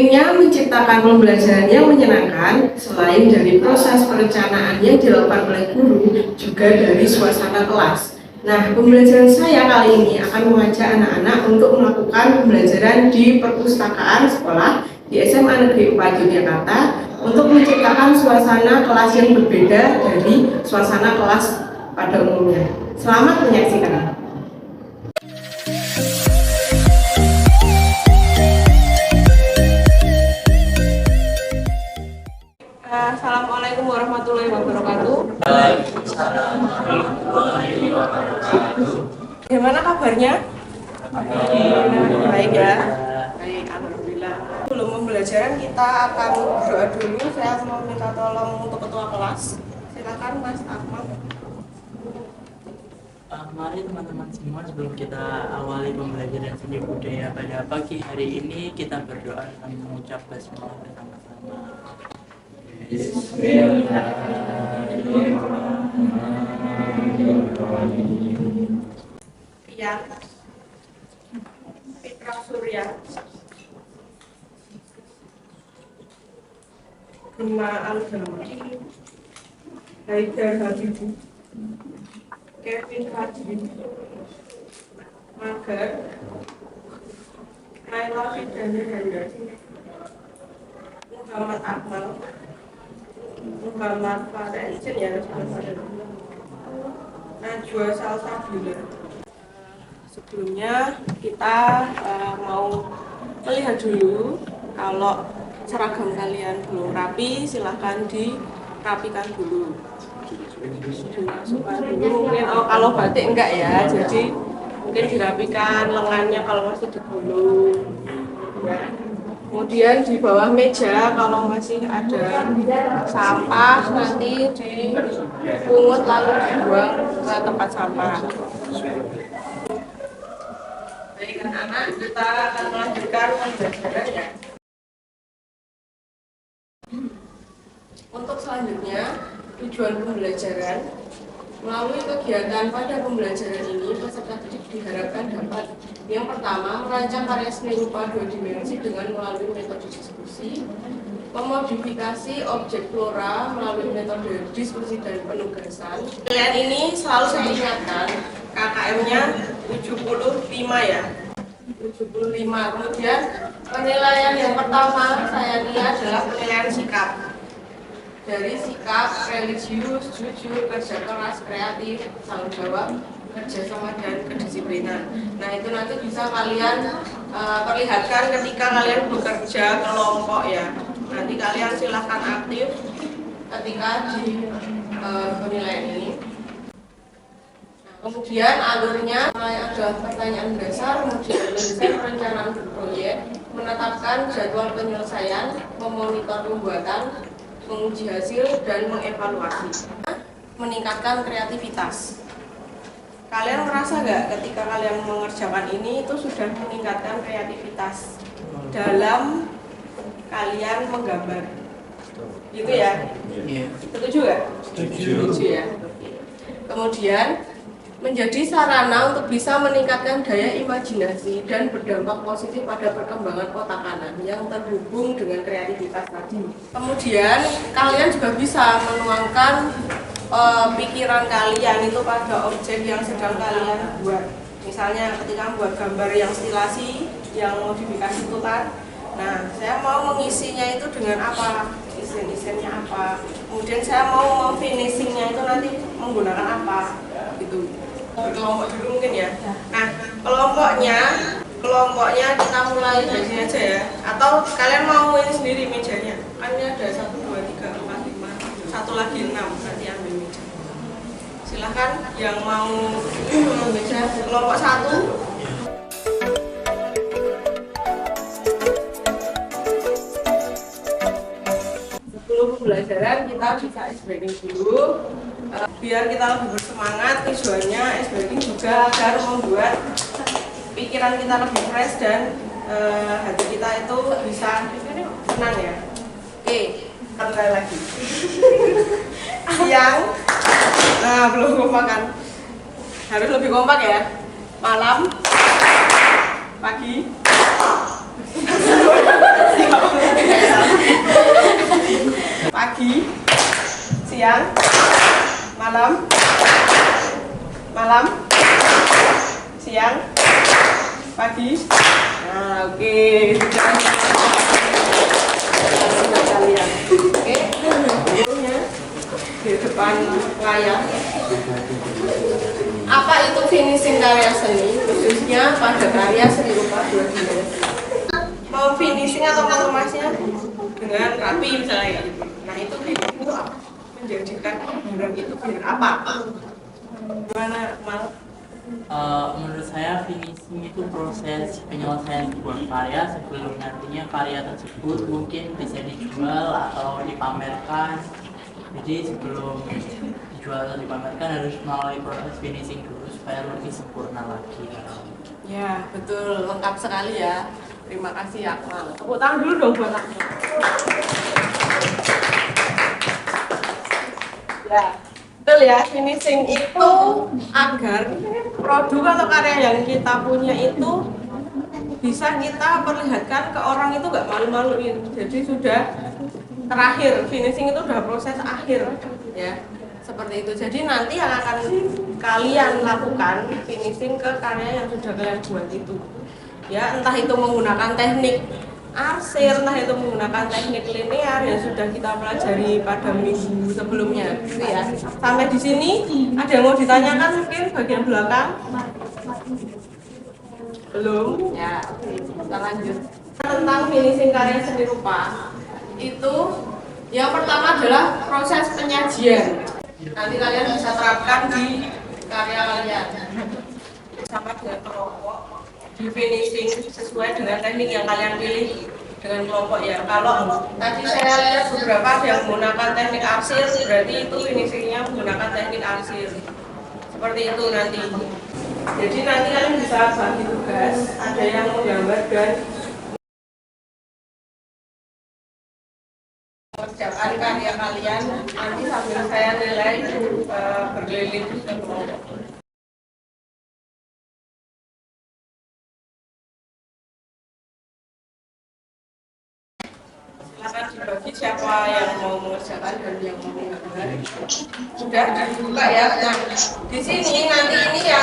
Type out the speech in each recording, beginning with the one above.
Pentingnya menciptakan pembelajaran yang menyenangkan, selain dari proses perencanaan yang dilakukan oleh guru, juga dari suasana kelas. Nah, pembelajaran saya kali ini akan mengajak anak-anak untuk melakukan pembelajaran di perpustakaan sekolah di SMA Negeri 4 Yogyakarta untuk menciptakan suasana kelas yang berbeda dari suasana kelas pada umumnya. Selamat menyaksikan. Assalamualaikum warahmatullahi wabarakatuh. Waalaikumsalam warahmatullahi wabarakatuh. Bagaimana kabarnya? Baik ya. Baik, alhamdulillah. Sebelum pembelajaran kita akan berdoa dulu. Saya mau minta tolong untuk ketua kelas. Silakan Mas Ahmad. Mari teman-teman semua, sebelum kita awali pembelajaran seni budaya pada pagi hari ini, kita berdoa dan mengucap basmalah bersama-sama. Bismillahirrahmanirrahim. Rian Fitra Surya, Gema Algama, Haidar Habibu, Kevin Fadli, Magar, Naila Fidani Hendra, Muhammad Akmal, Muhammad Farah Izin ya, Najwa Salsabila. Sebelumnya kita mau melihat dulu, kalau seragam kalian belum rapi silahkan dirapikan dulu, dimasukkan dulu. Mungkin kalau batik enggak ya, jadi mungkin dirapikan lengannya kalau masih digulung ya. Kemudian di bawah meja kalau masih ada sampah nanti dipungut lalu dibuang ke tempat sampah. Baik anak-anak, kita akan melanjutkan pembelajaran ya. Untuk selanjutnya, tujuan pembelajaran. Melalui kegiatan pada pembelajaran ini, peserta didik diharapkan dapat yang pertama, merancang karya seni rupa 2 dimensi dengan melalui metode diskusi, memodifikasi objek flora melalui metode diskusi dan penugasan. Penilaian ini selalu saya ingatkan, KKM-nya 75 ya, 75. Kemudian penilaian yang pertama saya lihat adalah penilaian sikap. Dari sikap, religius, jujur, kerja keras, kreatif, tanggung jawab, kerjasama dan kedisiplinan. Nah itu nanti bisa kalian perlihatkan ketika kalian bekerja kelompok ya. Nanti kalian silahkan aktif ketika di penilaian ini. Kemudian alurnya adalah pertanyaan dasar, kemudian desain perencanaan proyek, menetapkan jadwal penyelesaian, memonitor pembuatan, menguji hasil, dan mengevaluasi. Meningkatkan kreativitas. Kalian merasa nggak ketika kalian mengerjakan ini itu sudah meningkatkan kreativitas dalam kalian menggambar? Gitu ya? Setuju nggak? Setuju ya. Kemudian menjadi sarana untuk bisa meningkatkan daya imajinasi dan berdampak positif pada perkembangan otak kanan yang terhubung dengan kreativitas tadi. Kemudian kalian juga bisa menuangkan pikiran kalian itu pada objek yang sedang kalian buat. Misalnya ketika membuat gambar yang stilasi, yang modifikasi itu kan. Nah, saya mau mengisinya itu dengan apa? Isen-isennya apa? Kemudian saya mau memfinishingnya itu nanti menggunakan apa? Gitu. Kelompok dulu mungkin ya. Nah, kelompoknya kita mulai dari sini aja ya. Atau kalian mau ini sendiri mejanya? Kan ini ada 1, 2, 3, 4, 5, satu lagi 6, nanti ambil meja. Silahkan yang mau meja kelompok 1. Sebelum pembelajaran kita bisa ice breaking dulu. Biar kita lebih bersemangat, tujuannya ice breaking juga agar membuat pikiran kita lebih fresh dan hati kita itu bisa tenang ya. Oke, sekali lagi. Siang, belum kompak kan? Harus lebih kompak ya. Malam, pagi, Pagi, siang, malam, malam, siang, pagi. Nah, oke. Kalian. Oke. Videonya di depan layar. Apa itu finishing karya seni, khususnya pada karya seni rupa 2 mau finishing atau konfirmasinya dengan rapi misalnya gitu. Nah itu apa? Menjadikan barang itu biar apa? Gimana Mal? Menurut saya finishing itu proses penyelesaian sebuah karya sebelum nantinya karya tersebut mungkin bisa dijual atau dipamerkan. Jadi sebelum dijual atau dipamerkan harus melalui proses finishing dulu supaya lebih sempurna lagi. Ya betul, lengkap sekali ya. Terima kasih Akmal. Tepuk tangan dulu dong buat Akmal. Ya, betul ya. Finishing itu agar produk atau karya yang kita punya itu bisa kita perlihatkan ke orang itu nggak malu-maluin. Jadi sudah terakhir, finishing itu udah proses akhir ya. Seperti itu. Jadi nanti yang akan kalian lakukan finishing ke karya yang sudah kalian buat itu. Ya, entah itu menggunakan teknik arsir, entah itu menggunakan teknik linear yang sudah kita pelajari pada minggu sebelumnya, gitu ya. Sampai di sini ada yang mau ditanyakan mungkin bagian belakang? Belum? Ya, oke. Kita lanjut. Tentang finishing karya seni rupa itu yang pertama adalah proses penyajian. Nanti kalian bisa terapkan di karya kalian. Sama dengan kelompok. Di finishing sesuai dengan teknik yang kalian pilih dengan kelompok ya. Kalau tadi saya lihat beberapa ada yang menggunakan teknik arsir, berarti itu finishingnya menggunakan teknik arsir. Seperti itu nanti. Jadi nanti kalian bisa bagi tugas. Ada yang menggambar dan mengerjakan karya kalian. Nanti sambil saya nilai berkeliling ke kelompok. Silakan dibagi siapa yang mau mengerjakan dan yang mau menggambar. Sudah dibuka ya. Nah, di sini nanti ini yang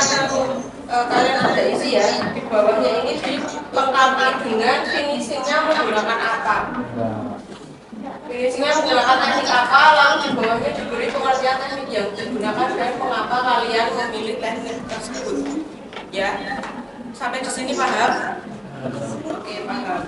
kalian ada isi ya. Di bawahnya ini dilengkapi dengan finishingnya menggunakan apa. Finishingnya menggunakan teknik apa, lalu di bawahnya diberi pengertian teknik yang digunakan dan mengapa kalian memilih teknik tersebut. Ya, sampai di sini paham? Oke, paham.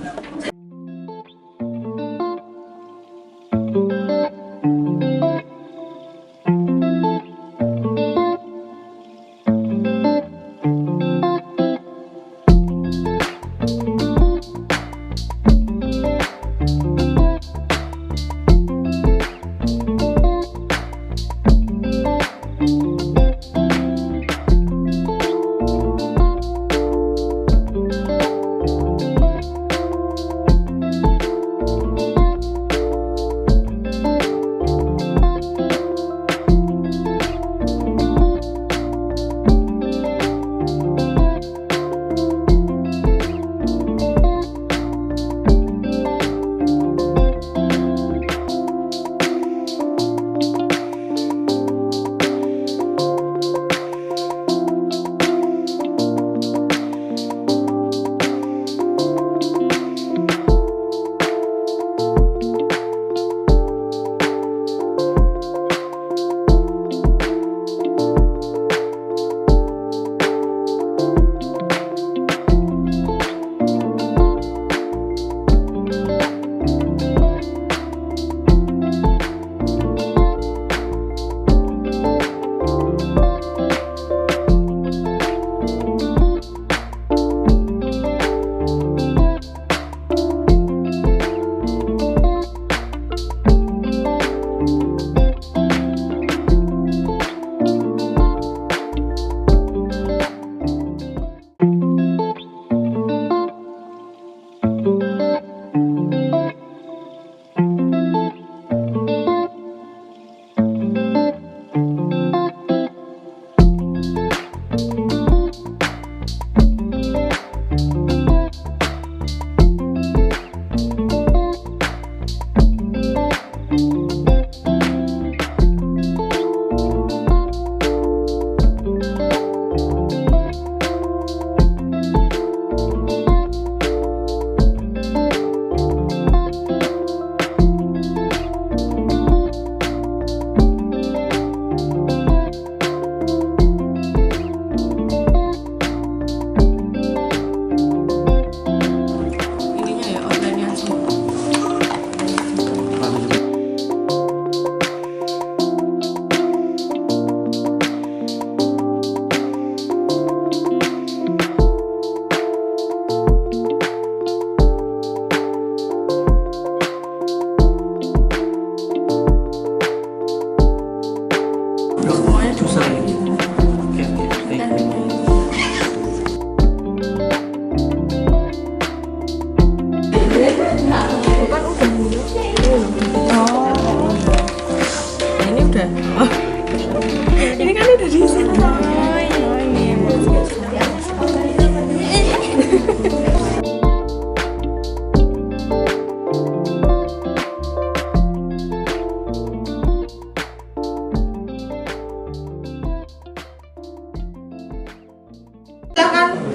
Silakan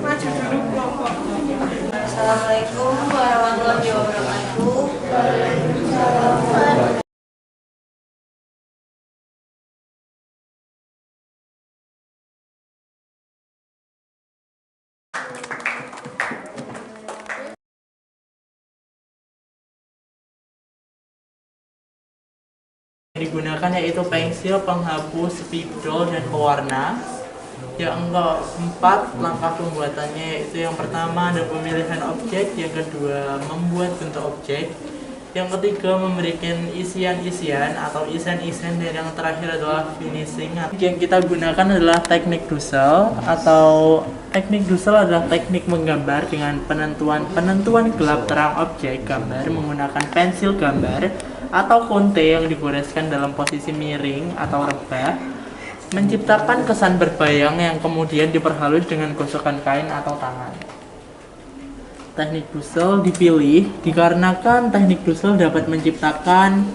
maju dulu kelompok. Assalamualaikum warahmatullahi wabarakatuh. Yang digunakan yaitu pensil, penghapus, spidol, dan pewarna. Yang keempat, langkah pembuatannya yaitu yang pertama ada pemilihan objek, yang kedua membuat bentuk objek, yang ketiga memberikan isian-isian atau isen-isen, dan yang terakhir adalah finishing. Yang kita gunakan adalah teknik Dussel adalah teknik menggambar dengan penentuan gelap terang objek gambar menggunakan pensil gambar atau konte yang digoreskan dalam posisi miring atau rebah, menciptakan kesan berbayang yang kemudian diperhalus dengan gosokan kain atau tangan. Teknik Dussel dipilih dikarenakan teknik Dussel dapat menciptakan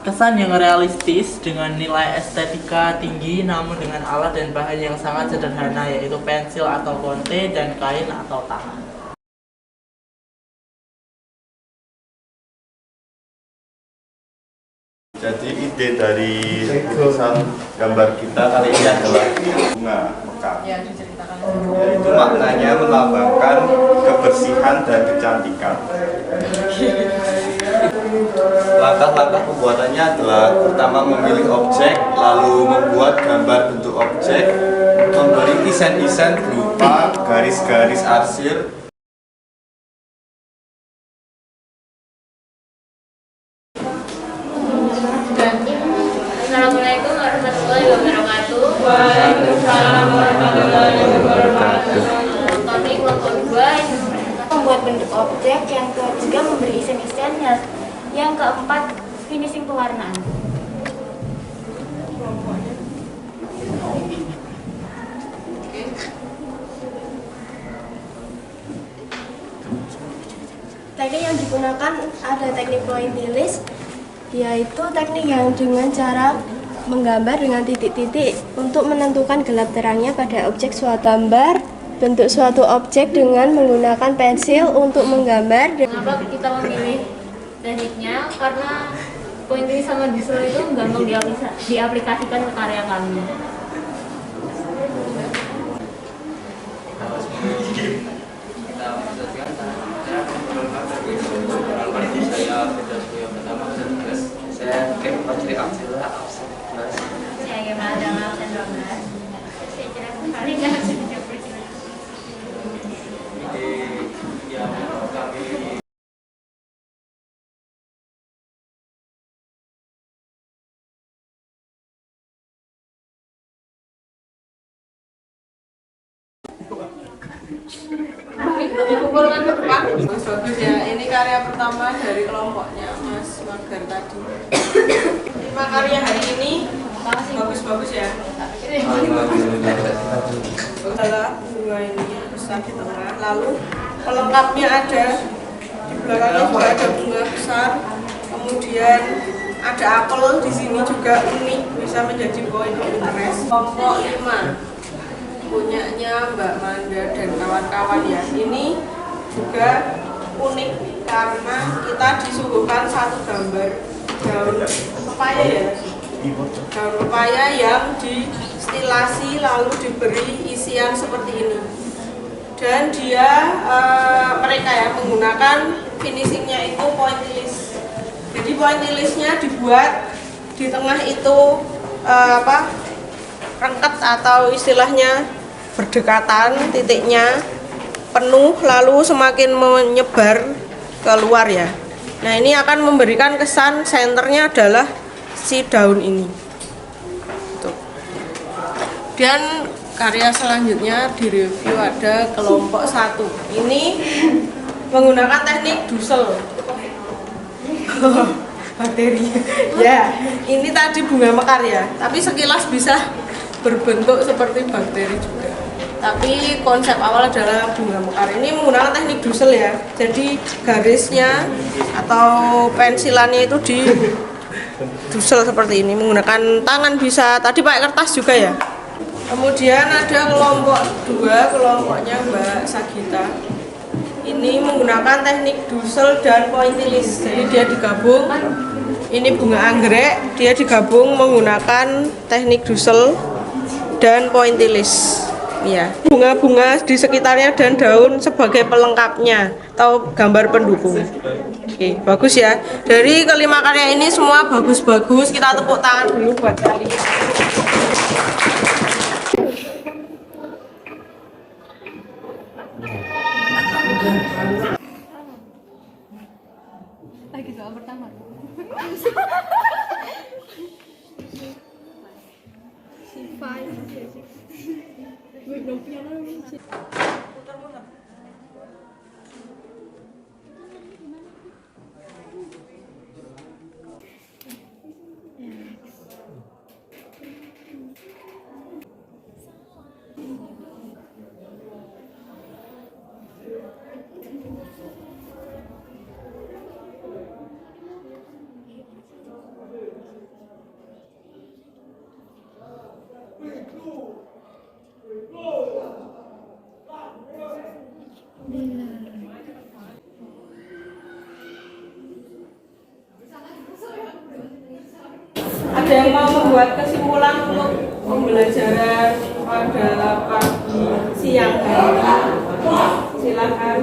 kesan yang realistis dengan nilai estetika tinggi, namun dengan alat dan bahan yang sangat sederhana, yaitu pensil atau konte dan kain atau tangan. Jadi ide dari lukisan gambar kita kali ini adalah bunga mekar. Ya, diceritakan. Yaitu maknanya melambangkan kebersihan dan kecantikan. Langkah-langkah pembuatannya adalah pertama memilih objek, lalu membuat gambar bentuk objek, memberi isen-isen berupa garis-garis arsir. Assalamualaikum warahmatullahi wabarakatuh. Waalaikumsalam warahmatullahi wabarakatuh. Kami kelompok 2 membuat bentuk objek, yang ketiga memberi isen-isen, yang keempat finishing pewarnaan. Teknik yang digunakan ada teknik pointillis, yaitu teknik yang dengan cara menggambar dengan titik-titik untuk menentukan gelap terangnya pada objek suatu gambar bentuk suatu objek dengan menggunakan pensil untuk menggambar. Kenapa kita memilih tekniknya? Karena pointillis sama Dussel itu gampang diaplikasikan ke karya kami. Kumpulkan ke depan. Bagus ya. Ini karya pertama dari kelompoknya Mas Magar tadi. 5 karya hari ini bagus-bagus ya. Adalah bunga ini besar di tengah. Lalu pelengkapnya ada di belakangnya juga ada bunga besar. Kemudian ada apel di sini juga unik, bisa menjadi poin of interest. Kelompok 5 punyanya Mbak Manda dan kawan-kawan ya. Ini juga unik karena kita disuguhkan satu gambar daun pepaya ya. Daun pepaya yang distilasi lalu diberi isian seperti ini. Dan dia mereka ya menggunakan finishingnya itu pointillis. Jadi pointillisnya dibuat di tengah itu rengket atau istilahnya berdekatan, titiknya penuh lalu semakin menyebar keluar ya. Nah, ini akan memberikan kesan senternya adalah si daun ini. Tuh. Dan karya selanjutnya direview ada kelompok 1. Ini menggunakan teknik Dussel. Bakteri. Ya, ini tadi bunga mekar ya. Tapi sekilas bisa berbentuk seperti bakteri juga. Tapi konsep awal adalah bunga mekar. Ini menggunakan teknik dusel ya. Jadi garisnya atau pensilannya itu di dusel seperti ini, menggunakan tangan bisa, tadi pakai kertas juga ya. Kemudian ada kelompok 2, kelompoknya Mbak Sagita. Ini menggunakan teknik dusel dan pointillis. Jadi dia digabung. Ini bunga anggrek, dia digabung menggunakan teknik dusel dan pointillis. Ya, bunga-bunga di sekitarnya dan daun sebagai pelengkapnya atau gambar pendukung. Oke, bagus ya. Dari kelima karya ini semua bagus-bagus. Kita tepuk tangan dulu buat kalian. Lagi doa pertama. Ada yang mau membuat kesimpulan untuk pembelajaran pada pagi siang hari ini? Silakan.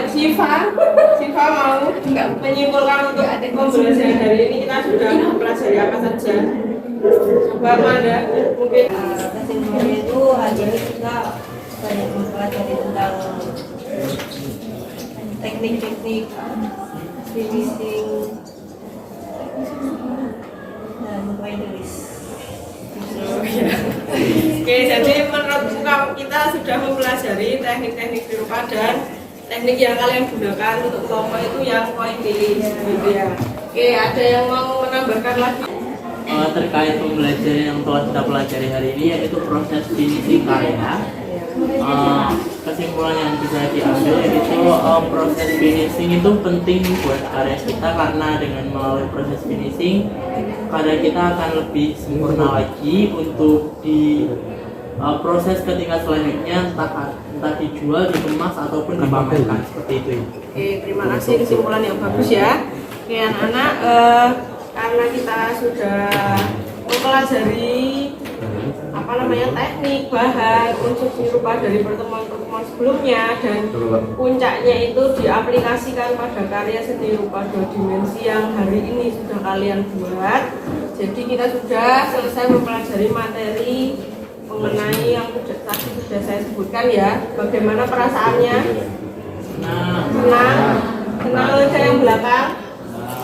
Siva mau menyimpulkan untuk pembelajaran hari ini kita sudah mempelajari apa saja? Coba Amanda, mungkin kesimpulannya itu hari ini kita banyak mempelajari tentang teknik-teknik finishing dan pointillis. Oke, jadi menurut kita sudah mempelajari teknik-teknik rupa dan teknik yang kalian gunakan untuk kelompok itu yang pointillis, gitu ya. Oke, ada yang mau menambahkan lagi? Terkait pembelajaran yang telah kita pelajari hari ini, yaitu proses finishing karya. Kesimpulan yang bisa diambil yaitu proses finishing itu penting buat karya kita, karena dengan melalui proses finishing karya kita akan lebih sempurna lagi untuk di proses ketika selanjutnya, entah dijual, dikemas ataupun dipamerkan, seperti itu. Oke, terima kasih, kesimpulan yang bagus ya. Oke anak-anak, karena kita sudah mempelajari teknik, bahan, unsur seni rupa dari pertemuan-pertemuan sebelumnya, dan puncaknya itu diaplikasikan pada karya seni rupa 2 dimensi yang hari ini sudah kalian buat. Jadi kita sudah selesai mempelajari materi mengenai yang tadi sudah saya sebutkan ya. Bagaimana perasaannya? Senang. Kenal aja yang belakang?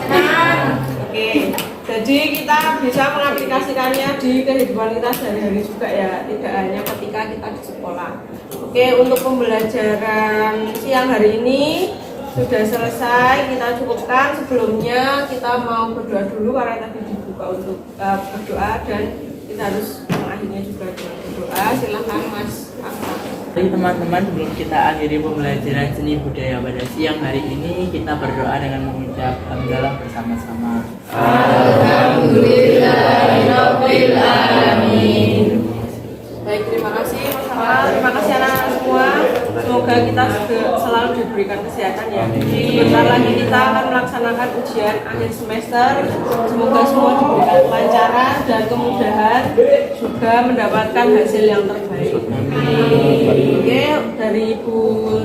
Senang. Oke. Jadi kita bisa mengaplikasikannya di kehidupan kita sehari-hari juga ya, tidak hanya ketika kita di sekolah. Oke, untuk pembelajaran siang hari ini sudah selesai, kita cukupkan. Sebelumnya kita mau berdoa dulu karena tadi dibuka untuk berdoa, dan kita harus mengakhirinya juga dengan berdoa. Silahkan Mas Akmal. Jadi teman-teman, sebelum kita akhiri pembelajaran seni budaya pada siang hari ini, kita berdoa dengan mengucap hamdalah bersama-sama. Alhamdulillahirabbil alamin. Baik, terima kasih Mas Akmal. Terima kasih anak-anak semua. Semoga kita selalu diberikan kesehatan ya. Sebentar lagi kita akan melaksanakan ujian akhir semester. Semoga semua diberikan kelancaran dan kemudahan, juga mendapatkan hasil yang terbaik. Oke, dari Ibu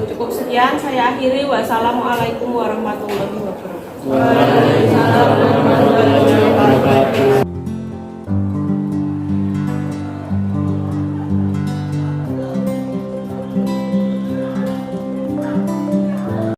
cukup sekian. Saya akhiri. Wassalamualaikum warahmatullahi wabarakatuh.